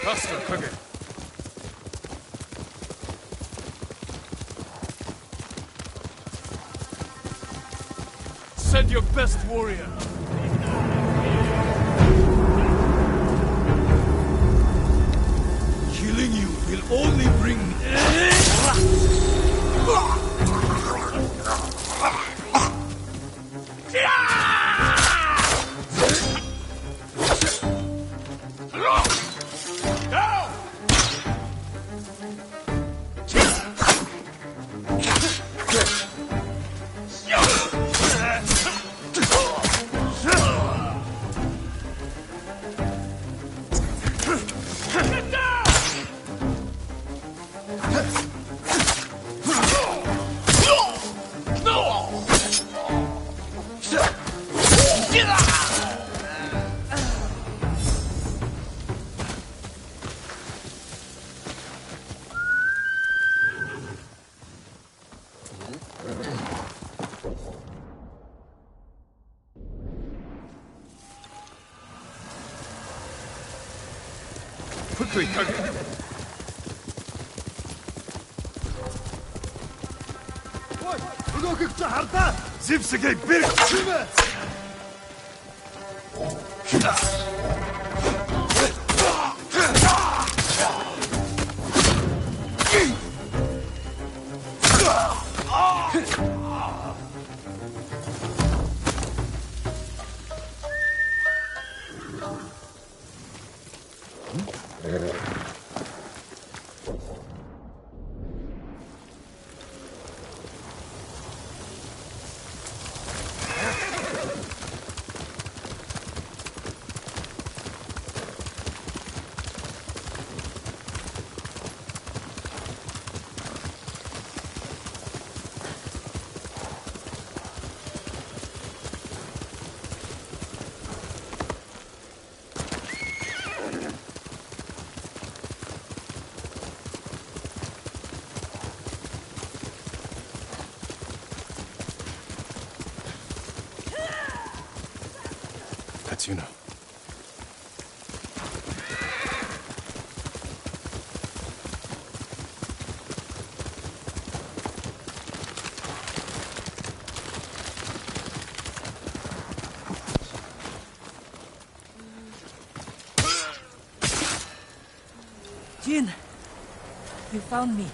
Faster, quicker. Send your best warrior. Killing you will only bring... Quickly, quicker. Zipsegay bir kısmı! That's you know. Jin, you found me.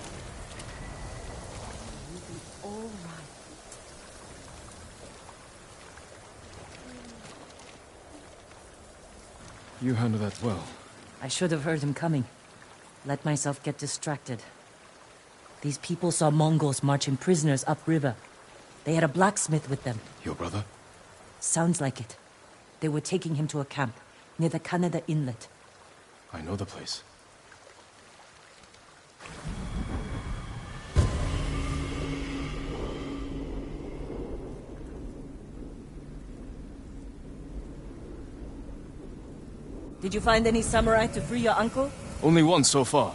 You handled that well. I should have heard him coming. Let myself get distracted. These people saw Mongols marching prisoners upriver. They had a blacksmith with them. Your brother? Sounds like it. They were taking him to a camp near the Kaneda Inlet. I know the place. Did you find any samurai to free your uncle? Only one so far.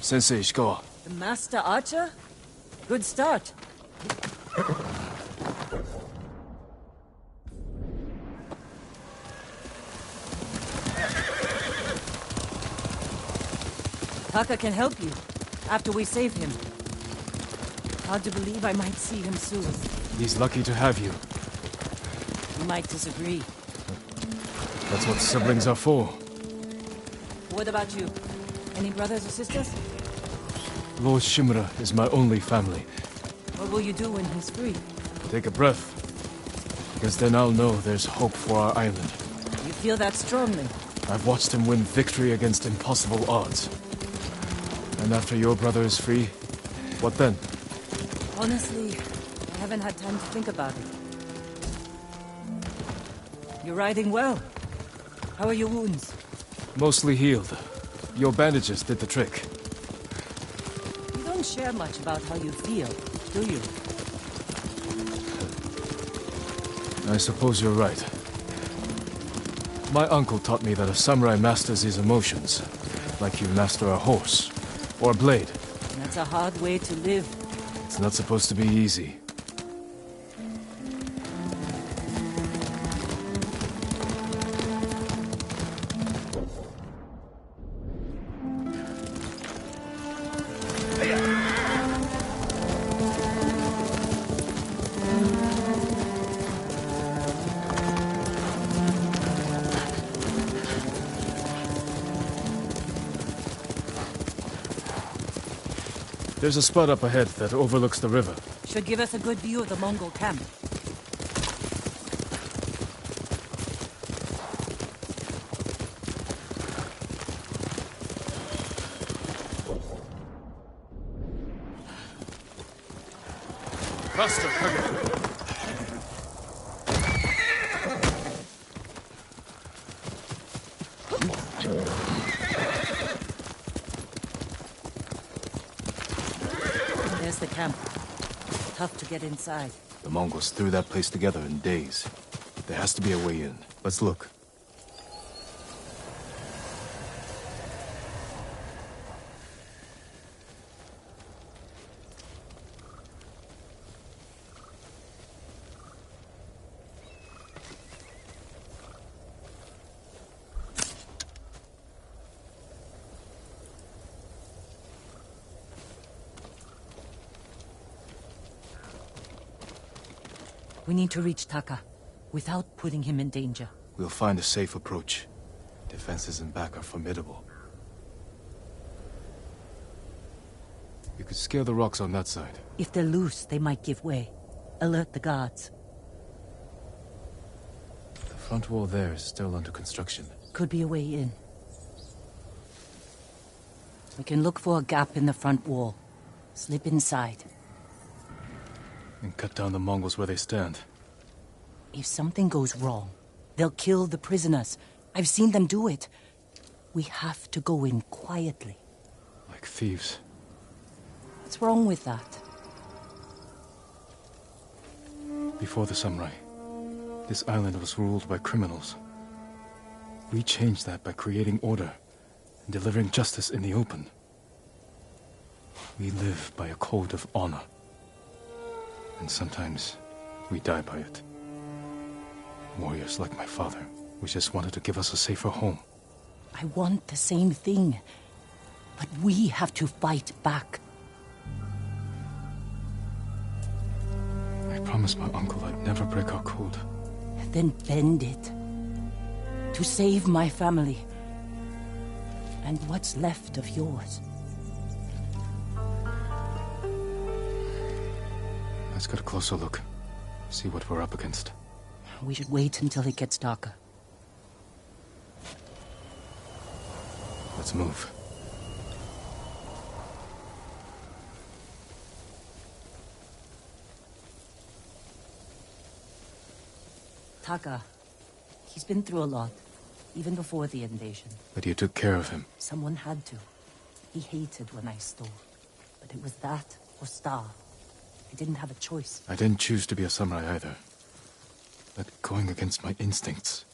Sensei Ishikawa. The master archer? Good start. Taka can help you, after we save him. Hard to believe I might see him soon. He's lucky to have you. You might disagree. That's what siblings are for. What about you? Any brothers or sisters? Lord Shimura is my only family. What will you do when he's free? Take a breath. Because then I'll know there's hope for our island. You feel that strongly? I've watched him win victory against impossible odds. And after your brother is free, what then? Honestly, I haven't had time to think about it. You're riding well. How are your wounds? Mostly healed. Your bandages did the trick. You don't share much about how you feel, do you? I suppose you're right. My uncle taught me that a samurai masters his emotions, like you master a horse, or a blade. That's a hard way to live. It's not supposed to be easy. There's a spot up ahead that overlooks the river. Should give us a good view of the Mongol camp. Faster, Kage! There's the camp. Tough to get inside. The Mongols threw that place together in days. There has to be a way in. Let's look. We need to reach Taka, without putting him in danger. We'll find a safe approach. Defenses in back are formidable. You could scale the rocks on that side. If they're loose, they might give way. Alert the guards. The front wall there is still under construction. Could be a way in. We can look for a gap in the front wall. Slip inside. And cut down the Mongols where they stand. If something goes wrong, they'll kill the prisoners. I've seen them do it. We have to go in quietly. Like thieves. What's wrong with that? Before the samurai, this island was ruled by criminals. We changed that by creating order and delivering justice in the open. We live by a code of honor. And sometimes, we die by it. Warriors like my father, we just wanted to give us a safer home. I want the same thing. But we have to fight back. I promised my uncle I'd never break our code. Then bend it. To save my family. And what's left of yours. Let's get a closer look. See what we're up against. We should wait until it gets darker. Let's move. Taka. He's been through a lot. Even before the invasion. But you took care of him. Someone had to. He hated when I stole. But it was that or starve. I didn't have a choice. I didn't choose to be a samurai either. But going against my instincts.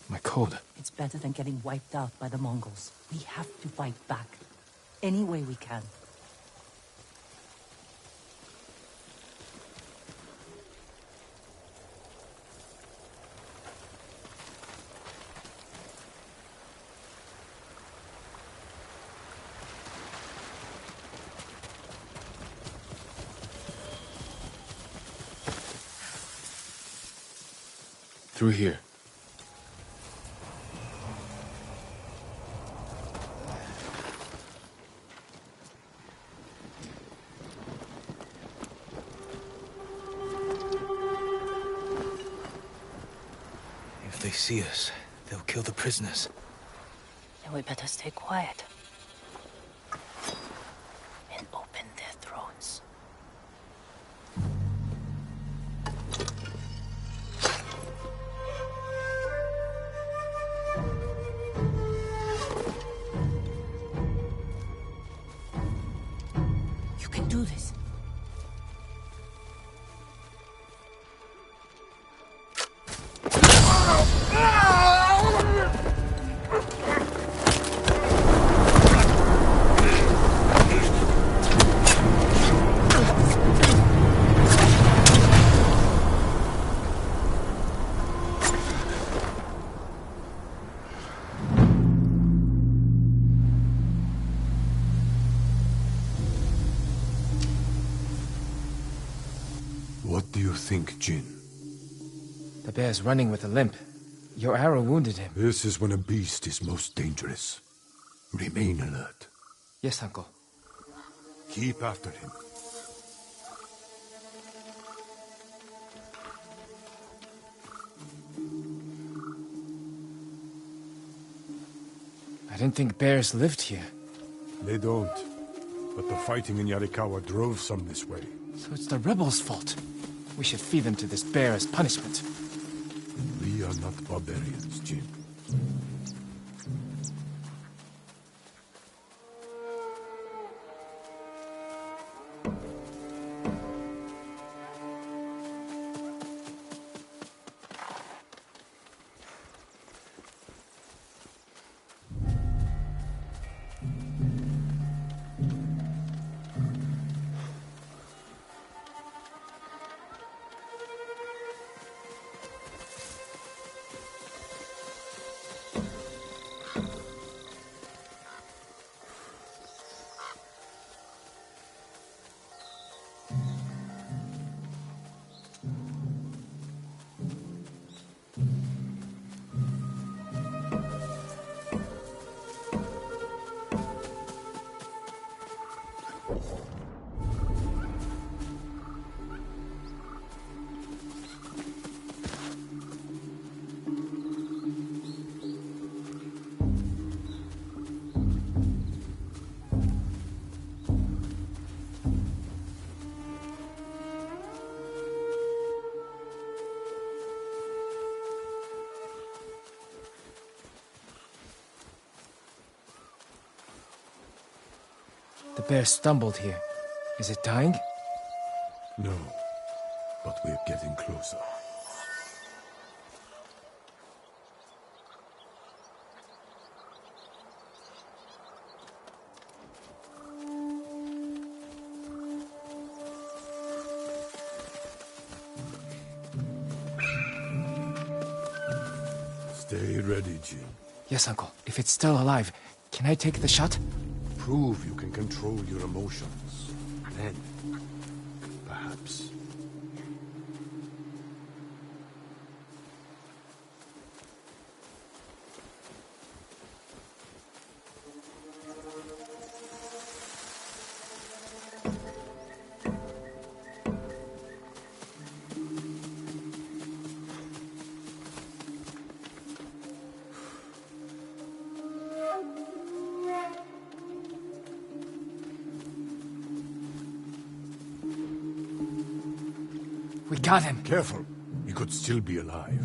My code. It's better than getting wiped out by the Mongols. We have to fight back. Any way we can. Through here. If they see us, they'll kill the prisoners. Then we better stay quiet. And open their throats. You can do this. What do you think, Jin? The bear's running with a limp. Your arrow wounded him. This is when a beast is most dangerous. Remain alert. Yes, uncle. Keep after him. I didn't think bears lived here. They don't. But the fighting in Yarikawa drove some this way. So it's the rebels' fault. We should feed them to this bear as punishment. We are not barbarians, Jin. The bear stumbled here. Is it dying? No, but we're getting closer. Stay ready, Jin. Yes, uncle. If it's still alive, can I take the shot? Prove you can control your emotions. Then, perhaps. We got him. Careful. He could still be alive.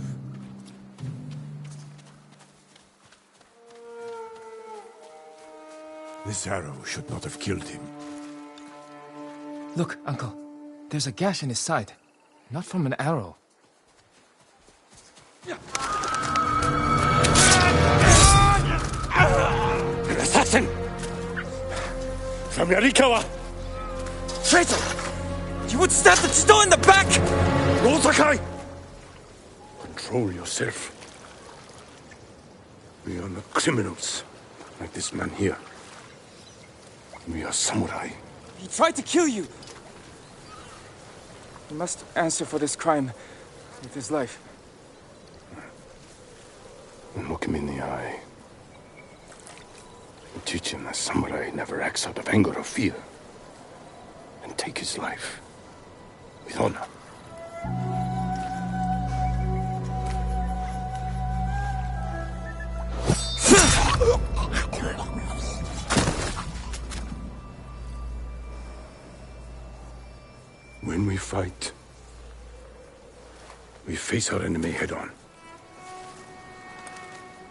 This arrow should not have killed him. Look, uncle. There's a gash in his side. Not from an arrow. An assassin! From Yarikawa! Traitor! You would stab the Chido in the back! No, Sakai! Control yourself. We are not criminals, like this man here. We are samurai. He tried to kill you! He must answer for this crime with his life. him in the eye. And teach him that samurai never acts out of anger or fear. And take his life with honor. When we fight, we face our enemy head-on.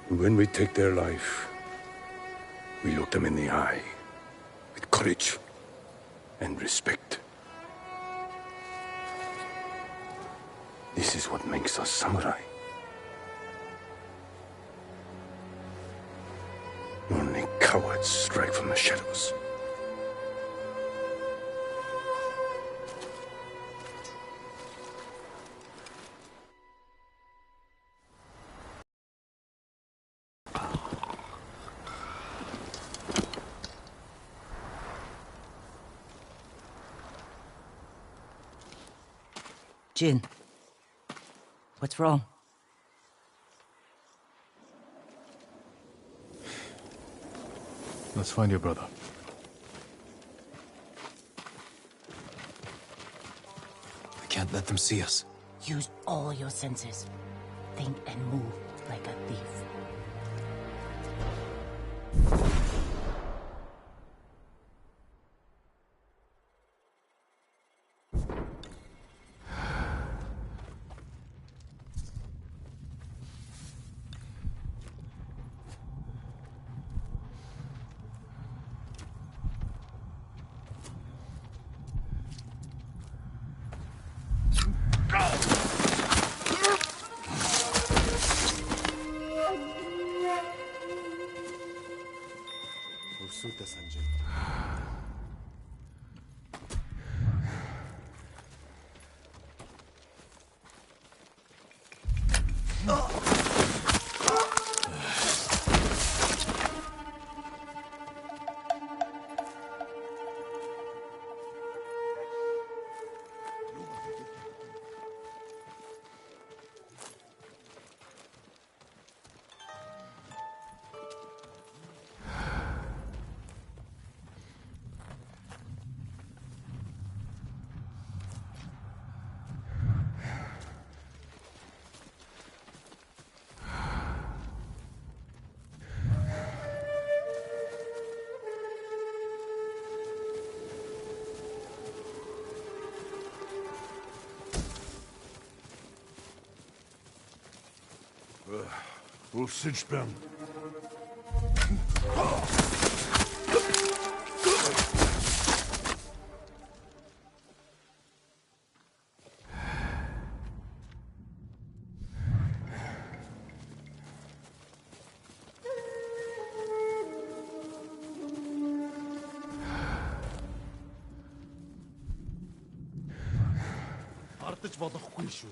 When we take their life, we look them in the eye with courage and respect. This is what makes us samurai. Only cowards strike from the shadows. Jin, what's wrong? Let's find your brother. I can't let them see us. Use all your senses. Think and move like a thief. We'll cinch them. Ардаж болохгүй шүү.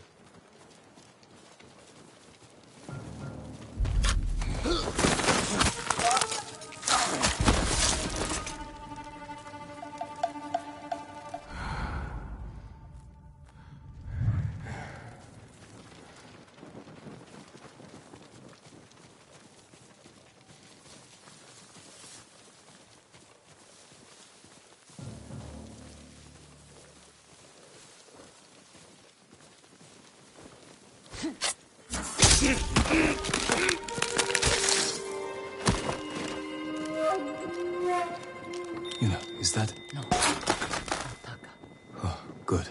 Is that? No. Taka. Oh, good.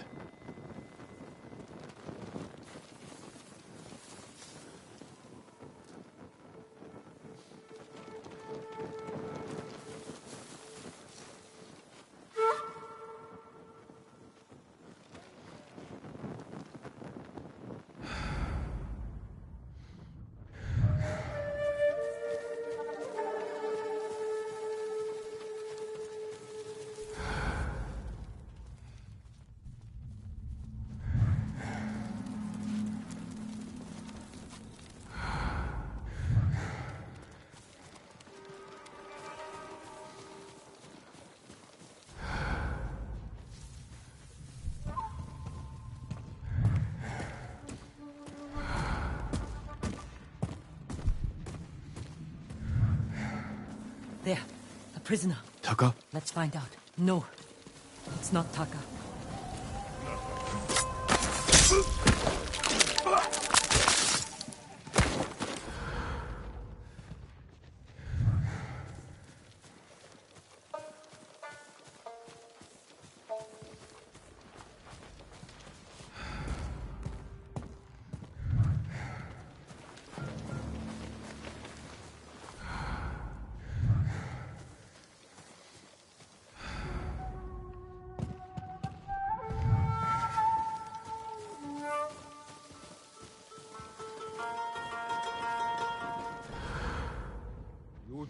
There, a prisoner. Taka? Let's find out. No, it's not Taka.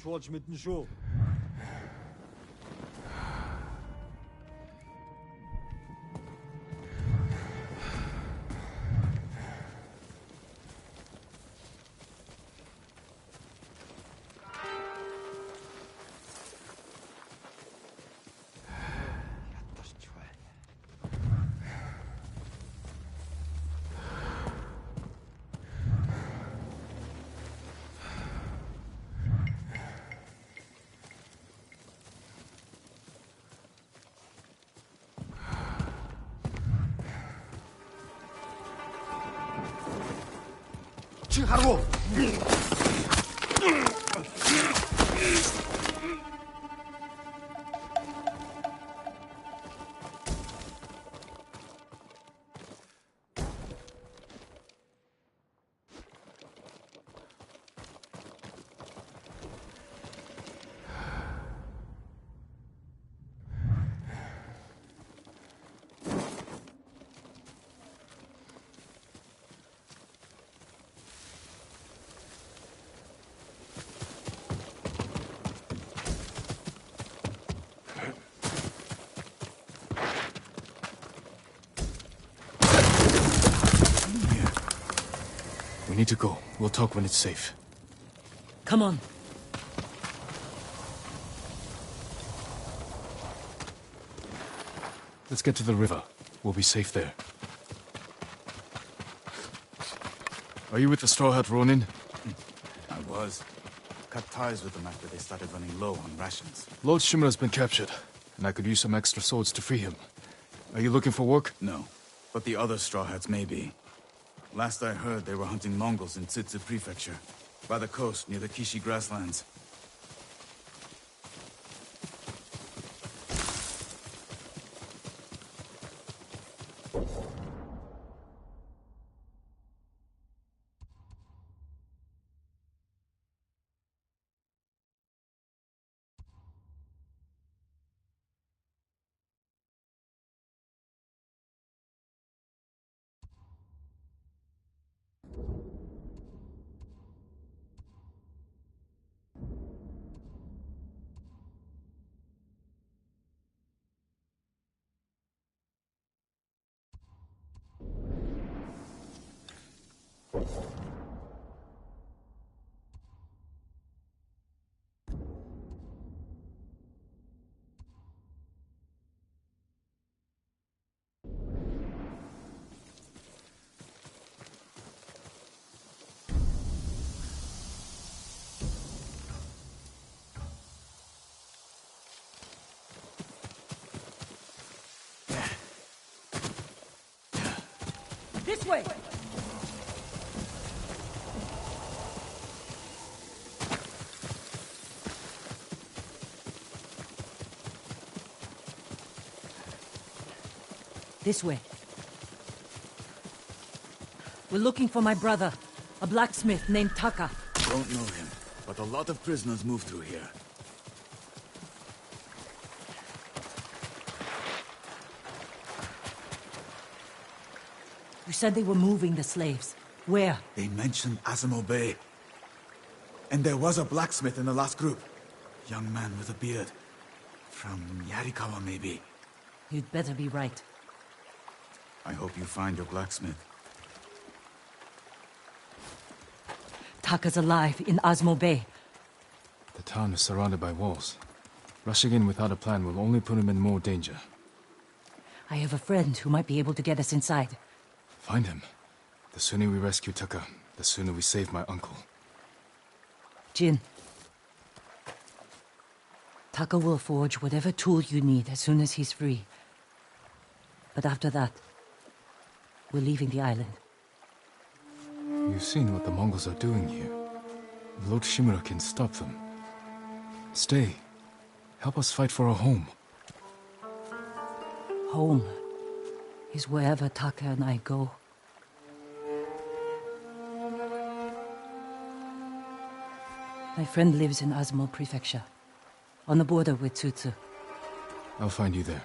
George mit dem Schuh. 하라고! We need to go. We'll talk when it's safe. Come on. Let's get to the river. We'll be safe there. Are you with the Straw Hat Ronin? I was. Cut ties with them after they started running low on rations. Lord Shimura's been captured, and I could use some extra swords to free him. Are you looking for work? No, but the other Straw Hats may be. Last I heard, they were hunting Mongols in Tsutsu Prefecture, by the coast near the Kishi grasslands. This way! This way. We're looking for my brother, a blacksmith named Taka. Don't know him, but a lot of prisoners move through here. You said they were moving the slaves. Where? They mentioned Azamo Bay. And there was a blacksmith in the last group. Young man with a beard. From Yarikawa, maybe. You'd better be right. I hope you find your blacksmith. Taka's alive in Azamo Bay. The town is surrounded by walls. Rushing in without a plan will only put him in more danger. I have a friend who might be able to get us inside. Find him. The sooner we rescue Taka, the sooner we save my uncle. Jin. Taka will forge whatever tool you need as soon as he's free. But after that, we're leaving the island. You've seen what the Mongols are doing here. Lord Shimura can stop them. Stay. Help us fight for a home. Home is wherever Taka and I go. My friend lives in Azamo Prefecture, on the border with Tsutsu. I'll find you there.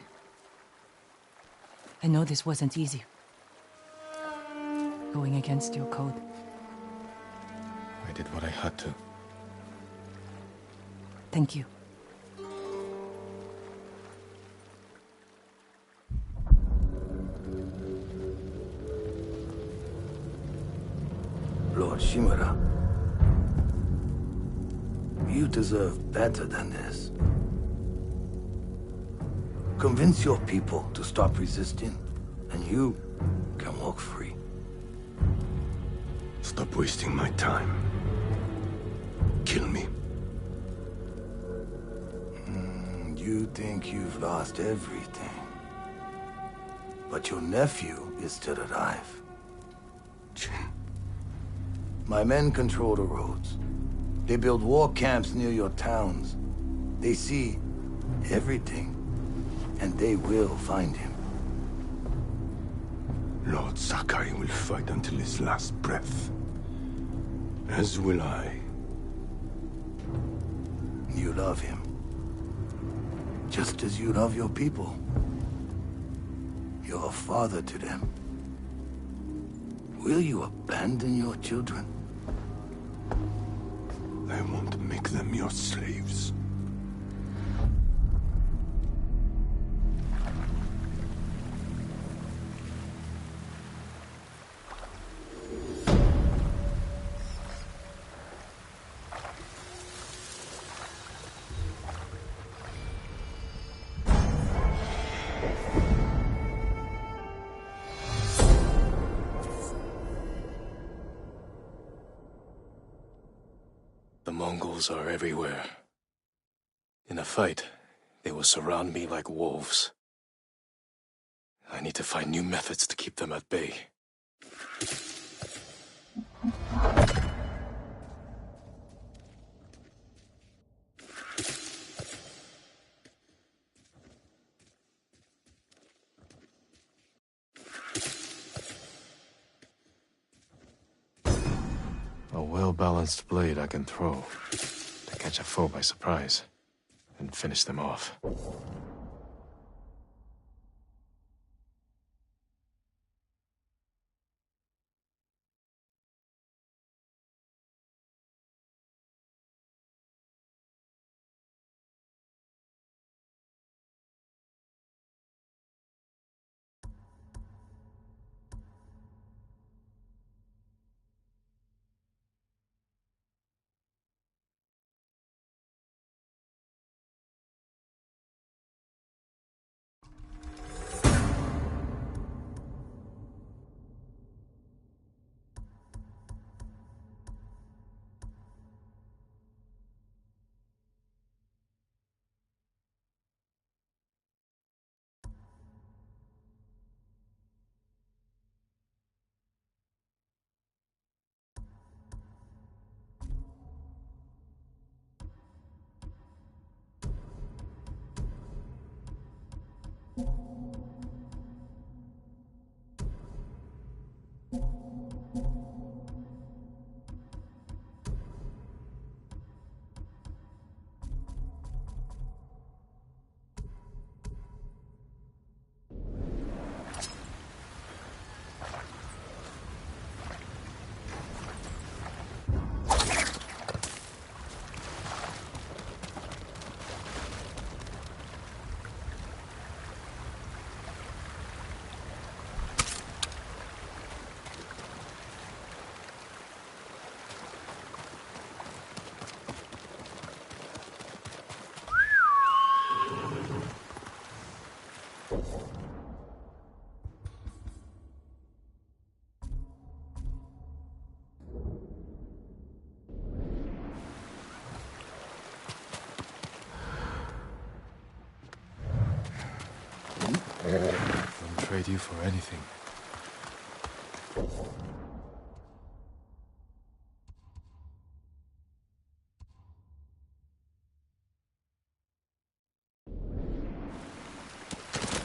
I know this wasn't easy. Going against your code. I did what I had to. Thank you. Lord Shimura, you deserve better than this. Convince your people to stop resisting, and you can walk free. Stop wasting my time. Kill me. You think you've lost everything. But your nephew is still alive. My men control the roads. They build war camps near your towns. They see everything, and they will find him. Lord Sakai will fight until his last breath. As will I. You love him. Just as you love your people. You're a father to them. Will you abandon your children? I won't make them your slaves. The Mongols are everywhere. In a fight, they will surround me like wolves. I need to find new methods to keep them at bay. A well-balanced blade I can throw to catch a foe by surprise and finish them off. trade you for anything.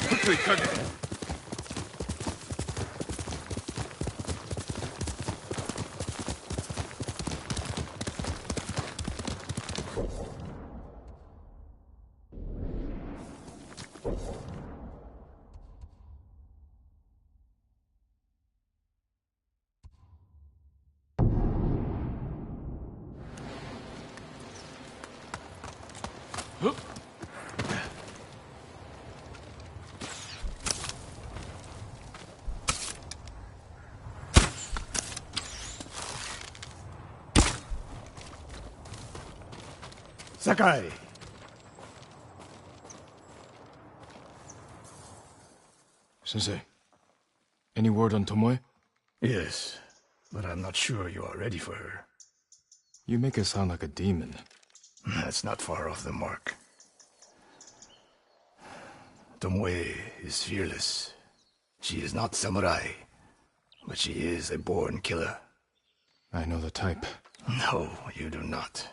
Quickly, Kage! Sakai! Sensei, any word on Tomoe? Yes, but I'm not sure you are ready for her. You make her sound like a demon. That's not far off the mark. Tomoe is fearless. She is not samurai, but she is a born killer. I know the type. No, you do not.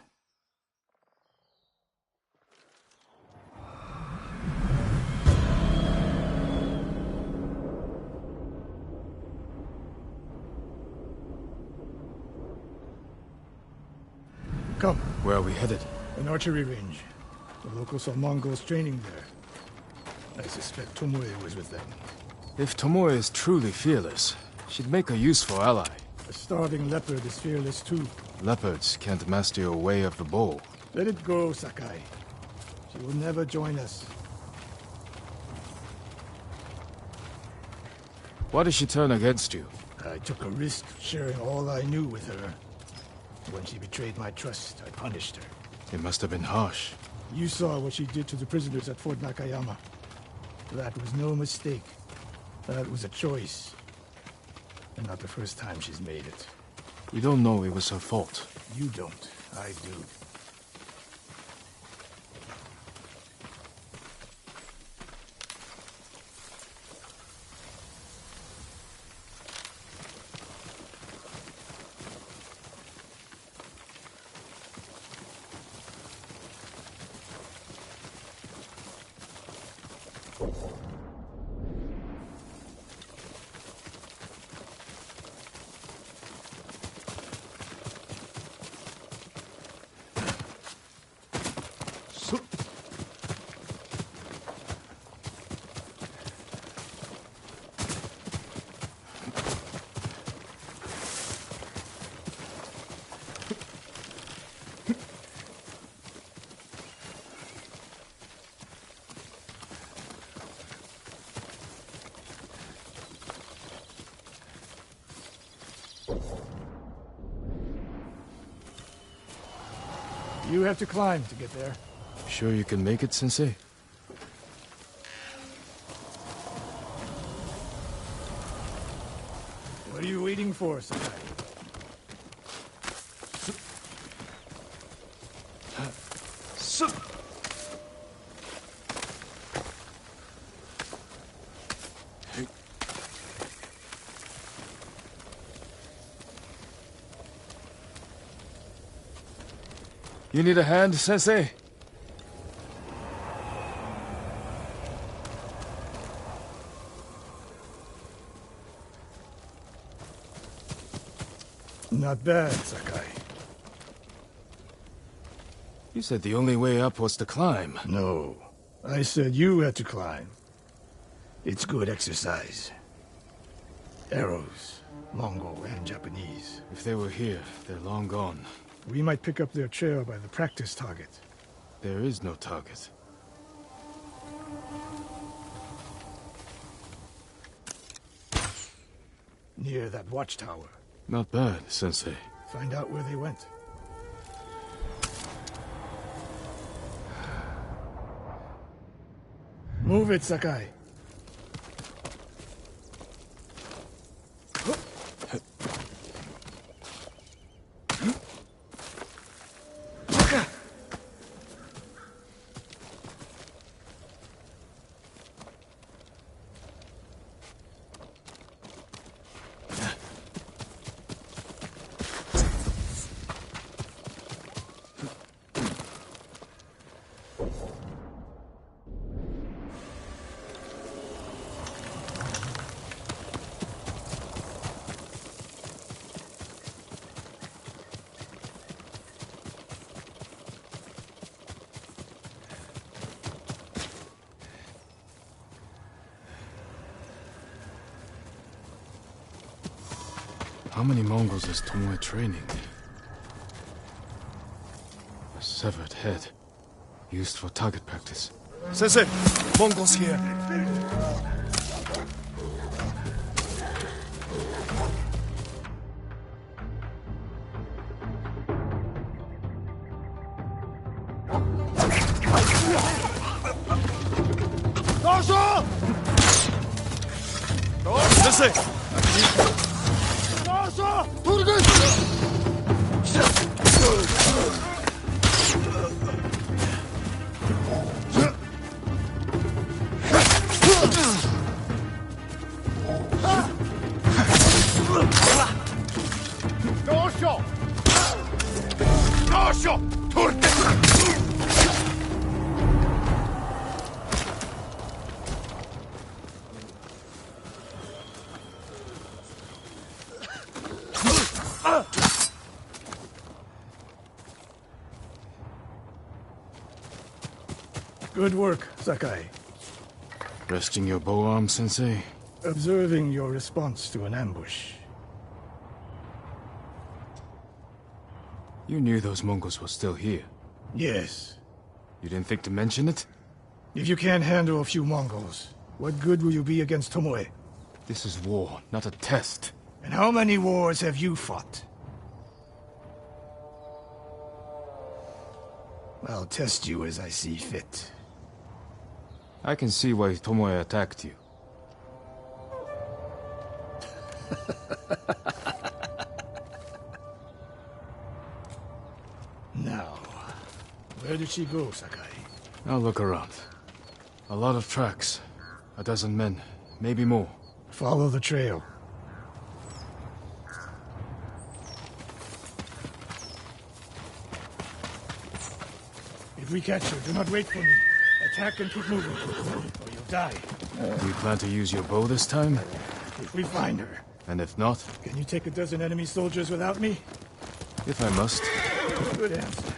Come, Where are we headed? an archery range. The locals saw Mongols training there. I suspect Tomoe was with them. If Tomoe is truly fearless, she'd make a useful ally. A starving leopard is fearless too. Leopards can't master your way of the bow. Let it go, Sakai. She will never join us. Why did she turn against you? I took a risk sharing all I knew with her. When she betrayed my trust, I punished her. It must have been harsh. You saw what she did to the prisoners at Fort Nakayama. That was no mistake. That was a choice. And not the first time she's made it. We don't know it was her fault. You don't. I do. You have to climb to get there. Sure you can make it, Sensei? What are you waiting for, Sakai? You need a hand, Sensei? Not bad, Sakai. You said the only way up was to climb. No. I said you had to climb. It's good exercise. Arrows, Mongol and Japanese. If they were here, they're long gone. We might pick up their trail by the practice target. There is no target. Near that watchtower. Not bad, Sensei. Find out where they went. Move it, Sakai. How many Mongols is Tomoe training? A severed head, used for target practice. Sensei, Mongols here. Sensei! Good work, Sakai. Resting your bow arm, Sensei? Observing your response to an ambush. You knew those Mongols were still here. Yes. You didn't think to mention it? If you can't handle a few Mongols, what good will you be against Tomoe? This is war, not a test. And how many wars have you fought? I'll test you as I see fit. I can see why Tomoe attacked you. Now, where did she go, Sakai? I'll look around. A lot of tracks. A dozen men, maybe more. Follow the trail. If we catch her, do not wait for me. Attack and keep moving, or you'll die. Do you plan to use your bow this time? If we find her. And if not? Can you take a dozen enemy soldiers without me? If I must. Good answer.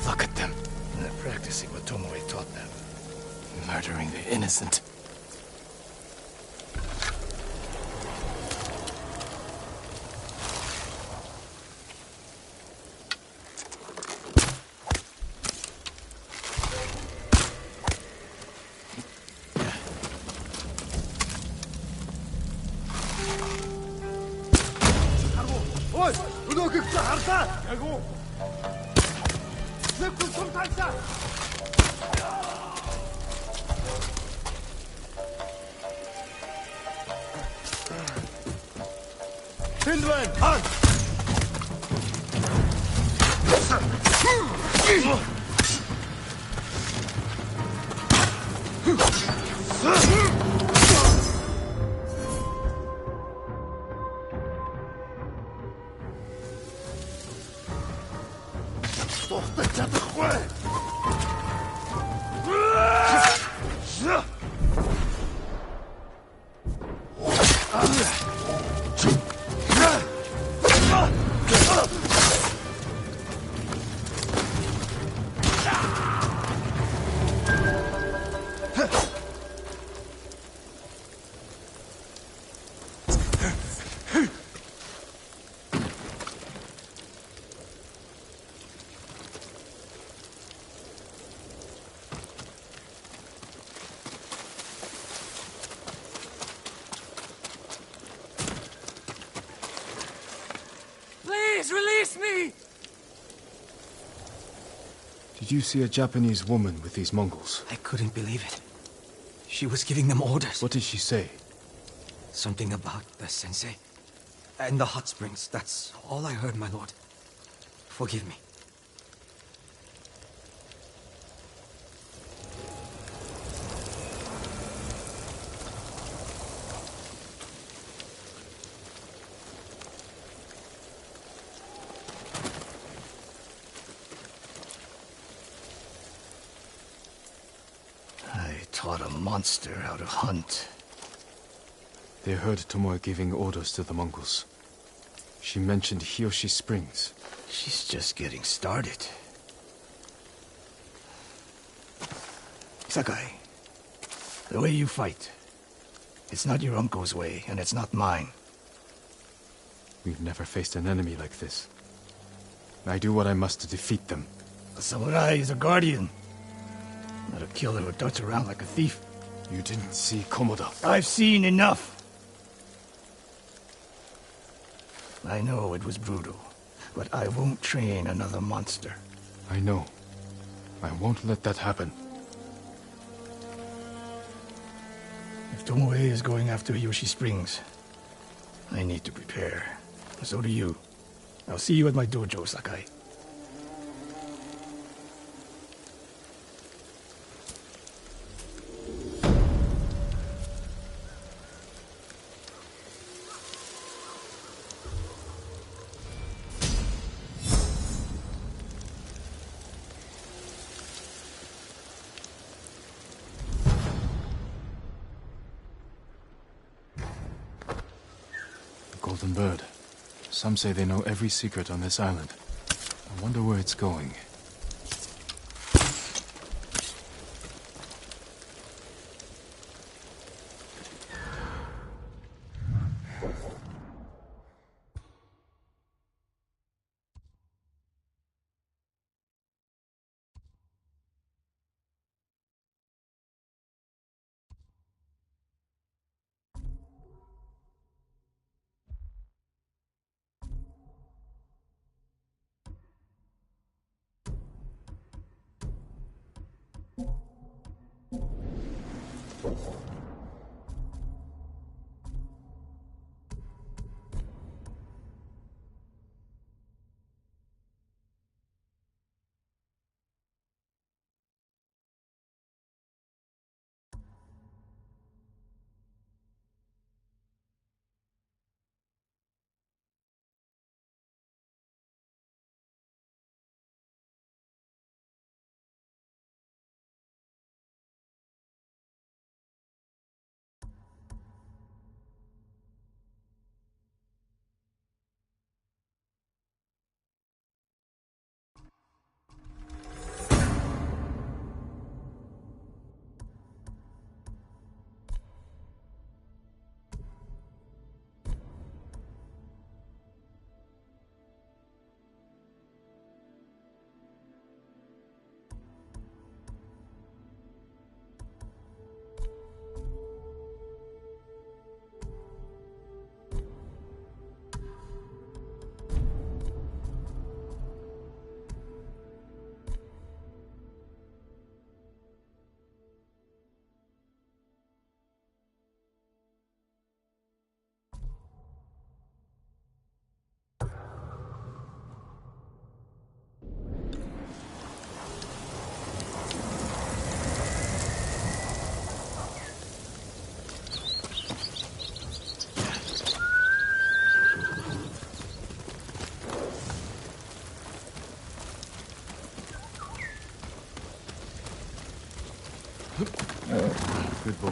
Look at them. They're practicing what Tomoe taught them. Murdering the innocent. Did you see a Japanese woman with these Mongols? I couldn't believe it. She was giving them orders. What did she say? Something about the sensei. And the hot springs. That's all I heard, my lord. Forgive me. I taught a monster how to hunt. They heard Tomoe giving orders to the Mongols. She mentioned Hiyoshi Springs. She's just getting started. Sakai, the way you fight, it's not your uncle's way, and it's not mine. We've never faced an enemy like this. I do what I must to defeat them. A samurai is a guardian, not a killer who darts around like a thief. You didn't see Komoda. I've seen enough. I know it was brutal, but I won't train another monster. I know. I won't let that happen. If Tomoe is going after Hiyoshi Springs, I need to prepare. So do you. I'll see you at my dojo, Sakai. Golden Bird. Some say they know every secret on this island. I wonder where it's going. Good boy.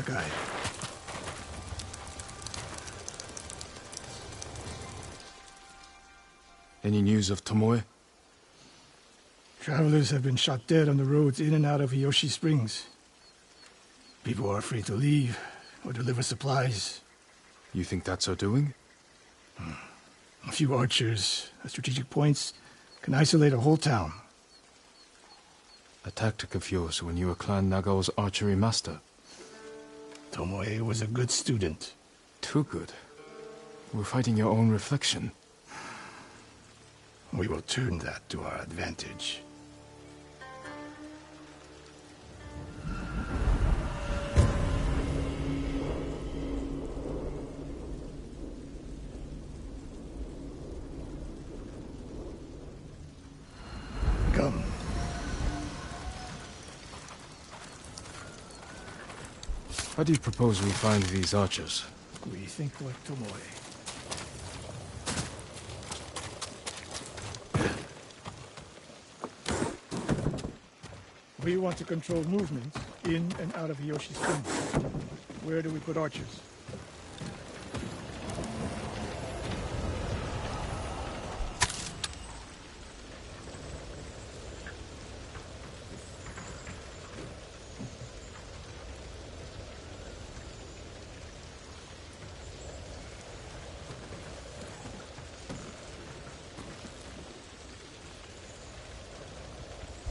Sakai. Any news of Tomoe? Travelers have been shot dead on the roads in and out of Hiyoshi Springs. People are afraid to leave or deliver supplies. You think that's her doing? A few archers at strategic points can isolate a whole town. A tactic of yours when you were Clan Nagao's archery master. Tomoe was a good student. Too good. We're fighting your own reflection. We will turn that to our advantage. Come. How do you propose we find these archers? We think like Tomoe. We want to control movement in and out of Hiyoshi Springs. Where do we put archers?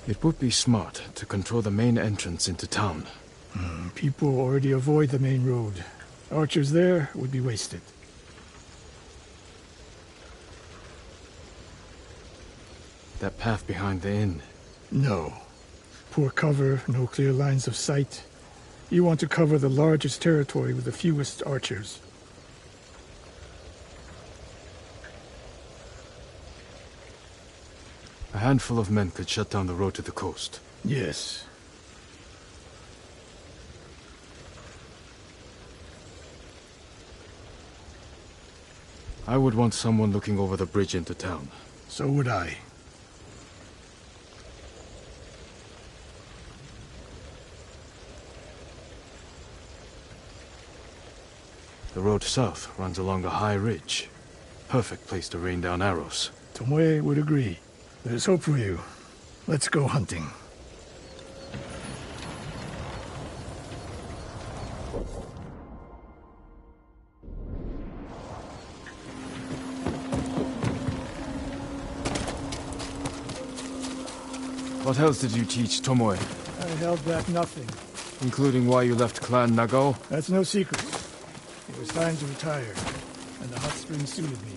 It would be smart to control the main entrance into town. People already avoid the main road. Archers there would be wasted. That path behind the inn. No. Poor cover, no clear lines of sight. You want to cover the largest territory with the fewest archers. A handful of men could shut down the road to the coast. Yes. I would want someone looking over the bridge into town. So would I. The road south runs along a high ridge. Perfect place to rain down arrows. Tomoe would agree. There's hope for you. Let's go hunting. What else did you teach Tomoe? I held back nothing. Including why you left Clan Nagao? That's no secret. It was time to retire, and the hot spring suited me.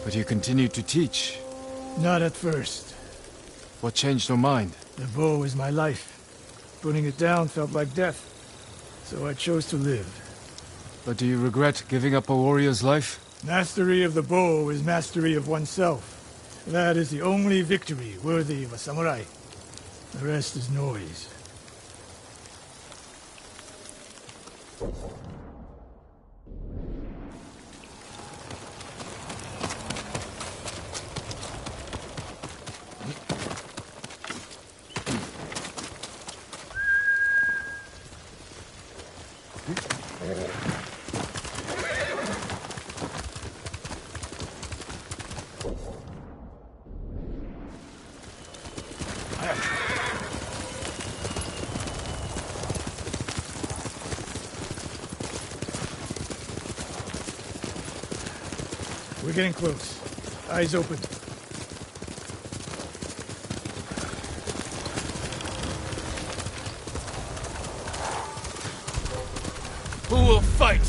But you continued to teach. Not at first. What changed your mind? The bow is my life. Putting it down felt like death, so I chose to live. But do you regret giving up a warrior's life? Mastery of the bow is mastery of oneself. That is the only victory worthy of a samurai. The rest is noise. We're getting close. Eyes open. Who will fight?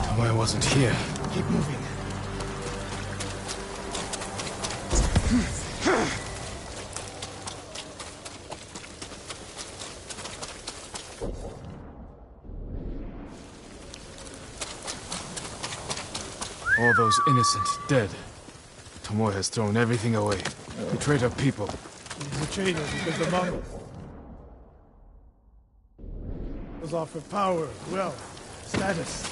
Tomoe wasn't here. Keep moving. All those innocent dead. Tomoe has thrown everything away. Betrayed our people. He's a traitor because the Mongols offer power, wealth, status.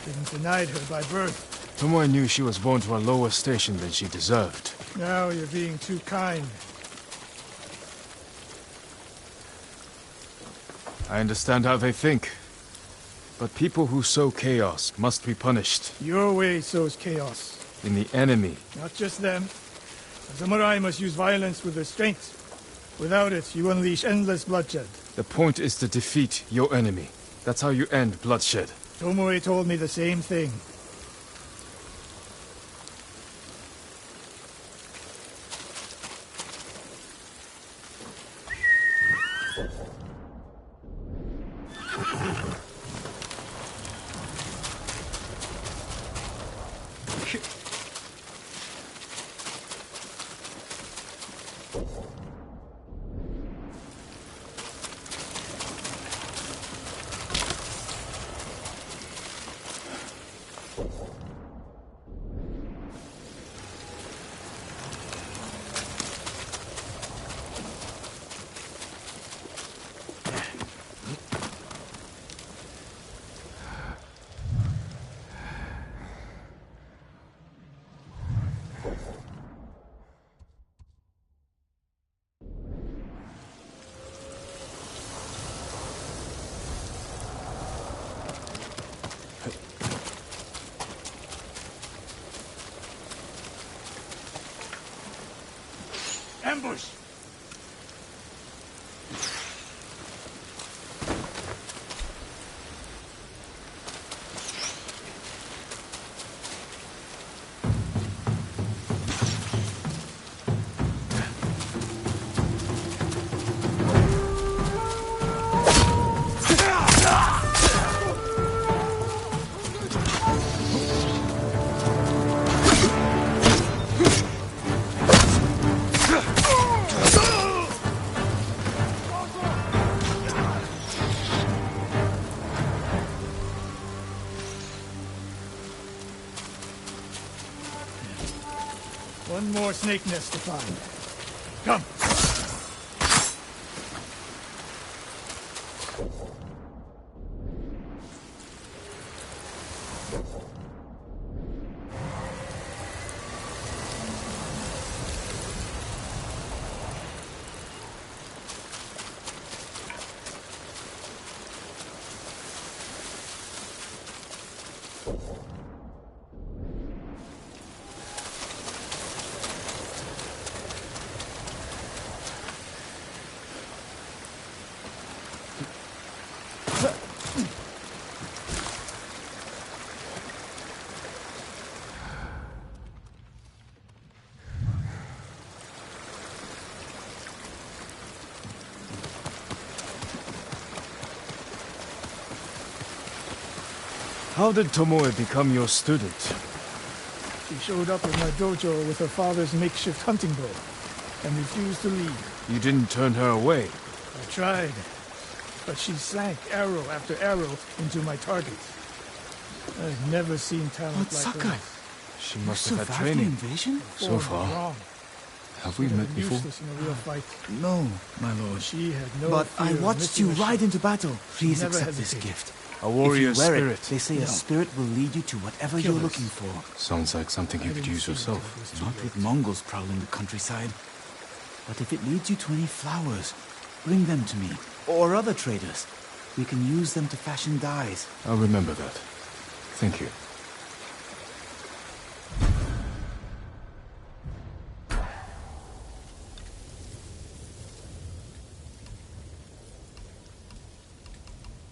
Being denied her by birth. Tomoe knew she was born to a lower station than she deserved. Now you're being too kind. I understand how they think. But people who sow chaos must be punished. Your way sows chaos. In the enemy. Not just them. A samurai must use violence with restraint. Without it, you unleash endless bloodshed. The point is to defeat your enemy. That's how you end bloodshed. Tomoe told me the same thing. Ambush! One more snake nest to find. Come! How did Tomoe become your student? She showed up in my dojo with her father's makeshift hunting bow and refused to leave. You didn't turn her away. I tried, but she sank arrow after arrow into my target. I've never seen talent But like Sakai, hers. She must you have had survived the training. invasion? So Form far. wrong. Have we met before? Useless in a real fight. No, my lord. She had no But fear I of watched missing you a ride shot. into battle. Please never accept this hesitated. gift. A warrior If you wear spirit. it, they say a spirit will lead you to whatever Kill you're us. looking for. Sounds like something you could use yourself. Not with Mongols prowling the countryside. But if it leads you to any flowers, bring them to me. Or other traders. We can use them to fashion dyes. I'll remember that. Thank you.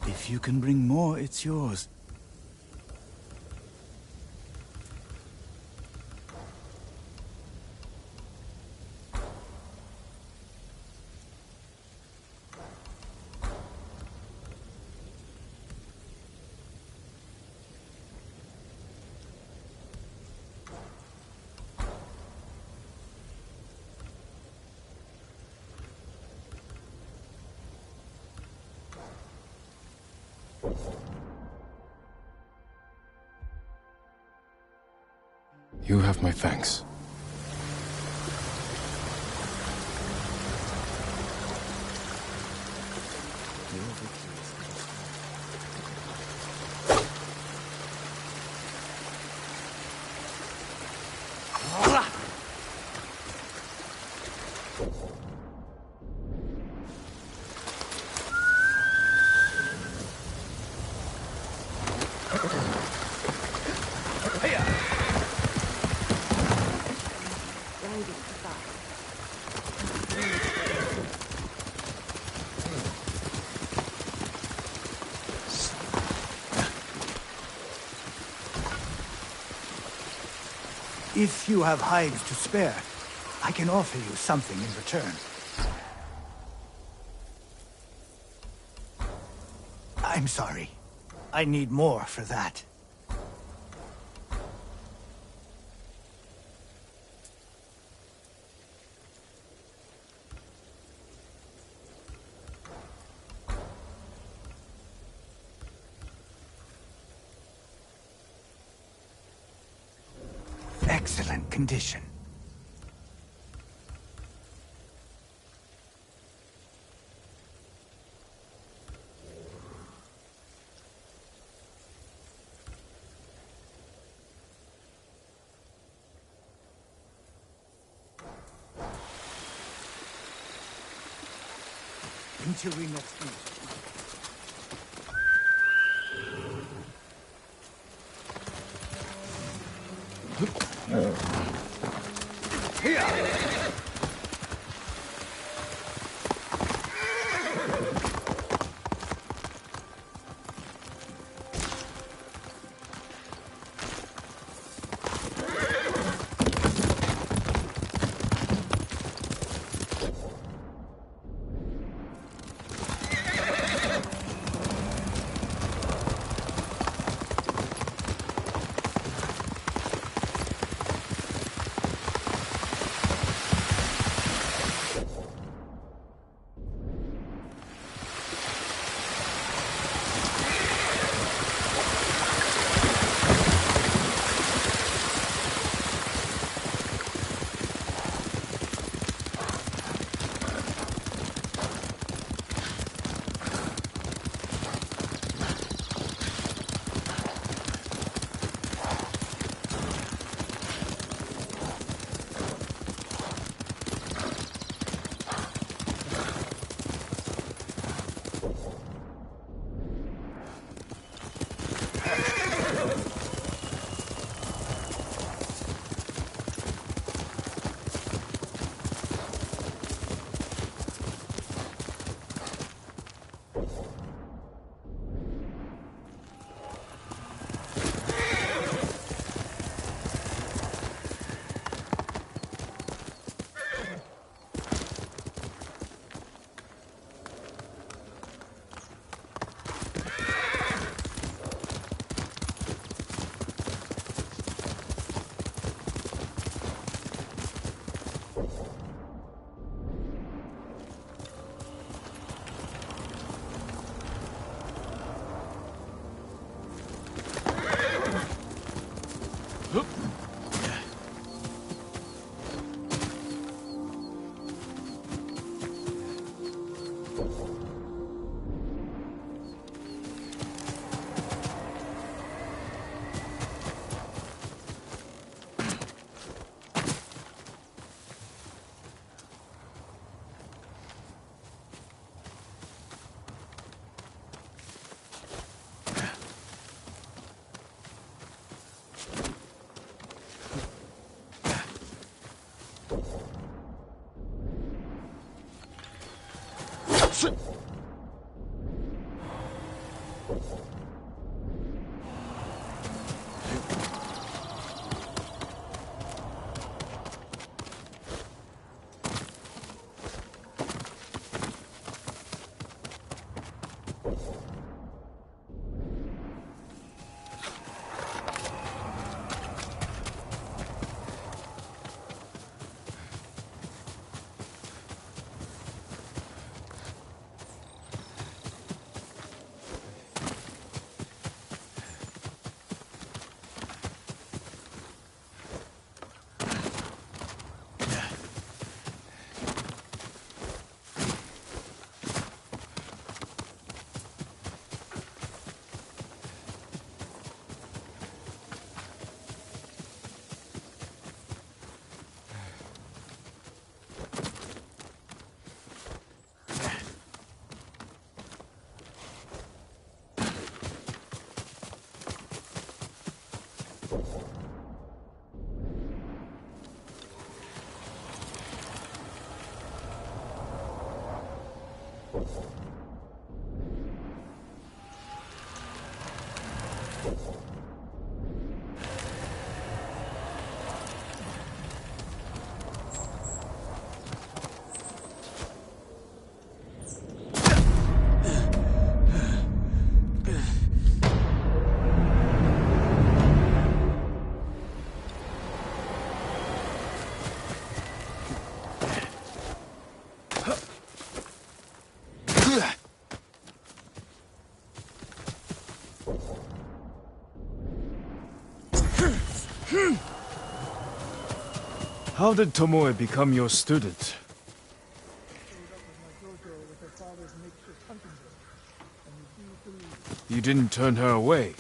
If you can bring more, it's yours. You have my thanks. If you have hides to spare, I can offer you something in return. I'm sorry. I need more for that. Excellent condition. Until we next meet. How did Tomoe become your student? You didn't turn her away.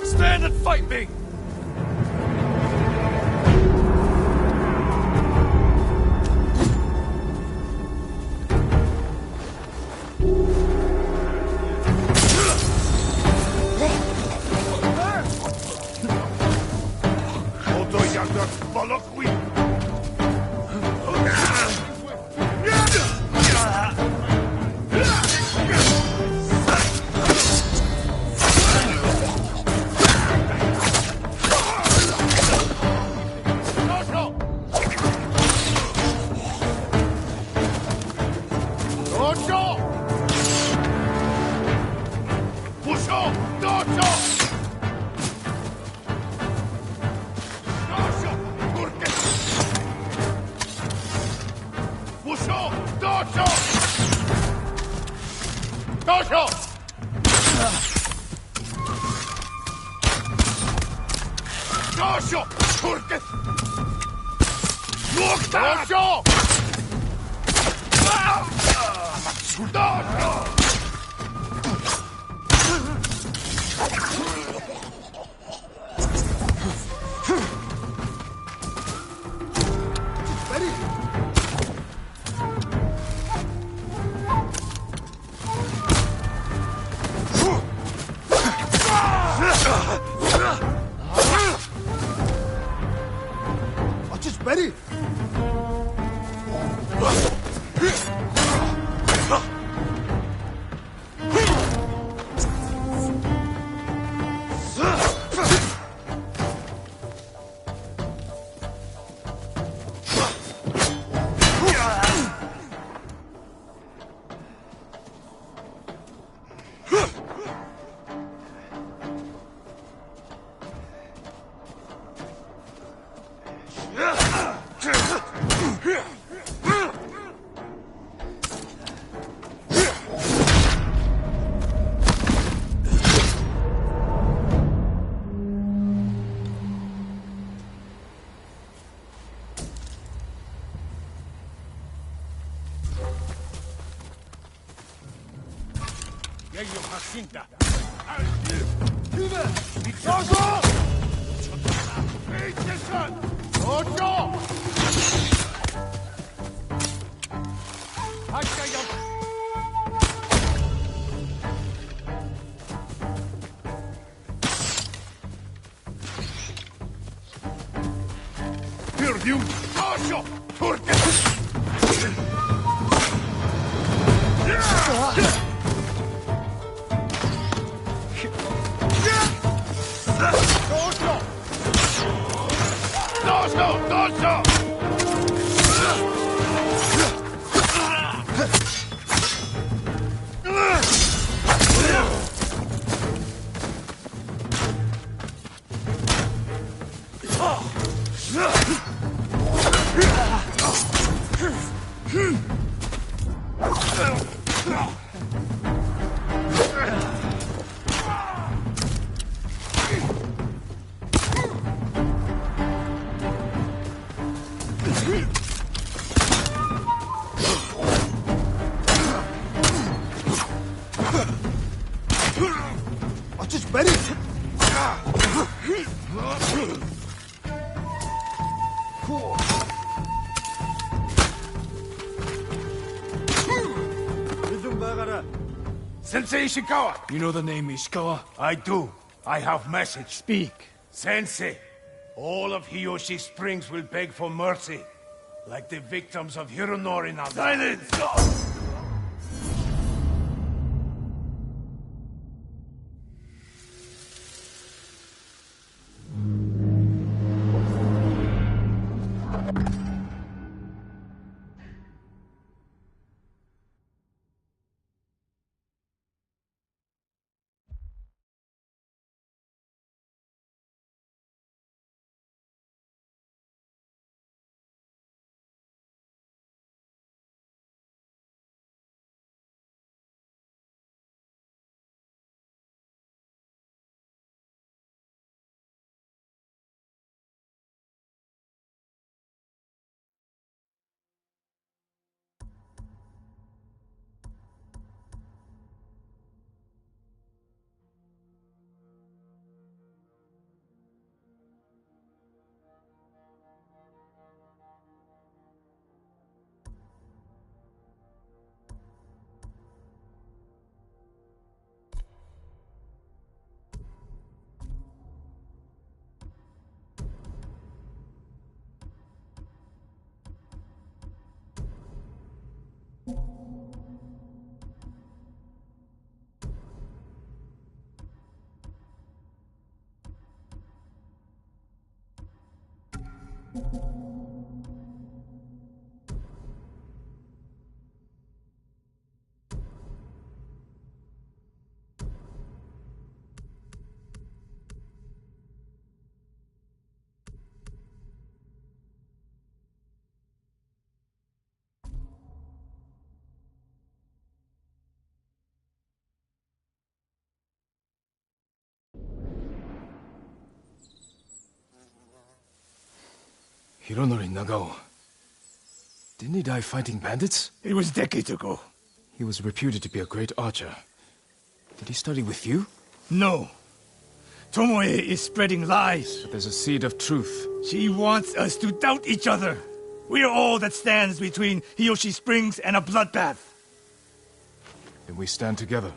Stand and fight me! Sensei Ishikawa! You know the name Ishikawa? I do. I have message. Speak. Sensei, all of Hiyoshi Springs will beg for mercy, like the victims of Hironori now. Silence! Hironori Nagao. Didn't he die fighting bandits? It was decades ago. He was reputed to be a great archer. Did he study with you? No. Tomoe is spreading lies. But there's a seed of truth. She wants us to doubt each other. We're all that stands between Hiyoshi Springs and a bloodbath. Then we stand together.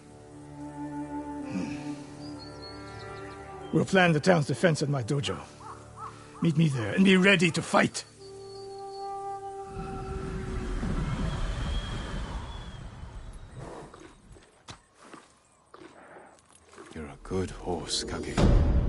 We'll plan the town's defense at my dojo. Meet me there and be ready to fight. You're a good horse, Kage.